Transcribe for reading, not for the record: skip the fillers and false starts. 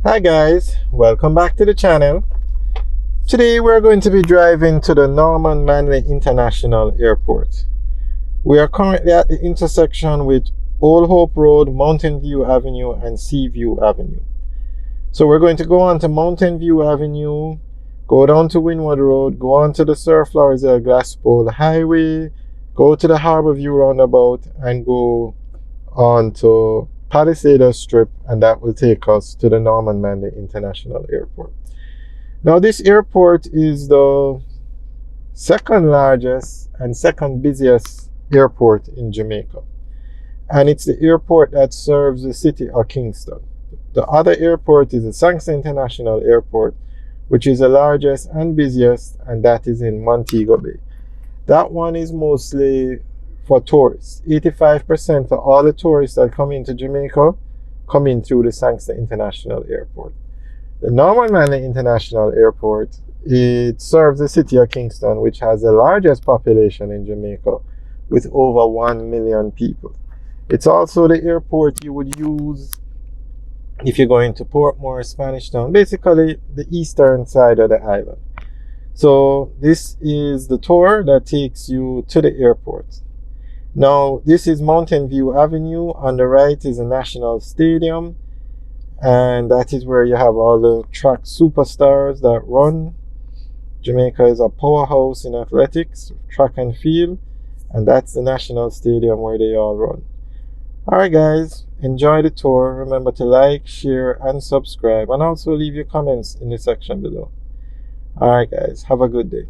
Hi guys, welcome back to the channel. Today we're going to be driving to the Manley International Airport. We are currently at the intersection with Old Hope Road, Mountain View Avenue and Seaview Avenue. So we're going to go on to Mountain View Avenue, go down to Wynwood Road, go on to the Sir Florizel Glaspole Highway, go to the Harbour View roundabout and go on to Palisades Strip, and that will take us to the Manley International Airport. Now this airport is the second largest and second busiest airport in Jamaica, and it's the airport that serves the city of Kingston. The other airport is the Kingston International Airport, which is the largest and busiest, and that is in Montego Bay. That one is mostly for tourists. 85% of all the tourists that come into Jamaica come in through the Kingston International Airport. The Manley International Airport, it serves the city of Kingston, which has the largest population in Jamaica with over 1 million people. It's also the airport you would use if you're going to Portmore, Spanish Town, basically the eastern side of the island. So this is the tour that takes you to the airport. Now this is Mountain View Avenue. On the right is the National Stadium, and that is where you have all the track superstars that run. Jamaica is a powerhouse in athletics, track and field, and that's the National Stadium where they all run. Alright guys, enjoy the tour. Remember to like, share and subscribe, and also leave your comments in the section below. Alright guys, have a good day.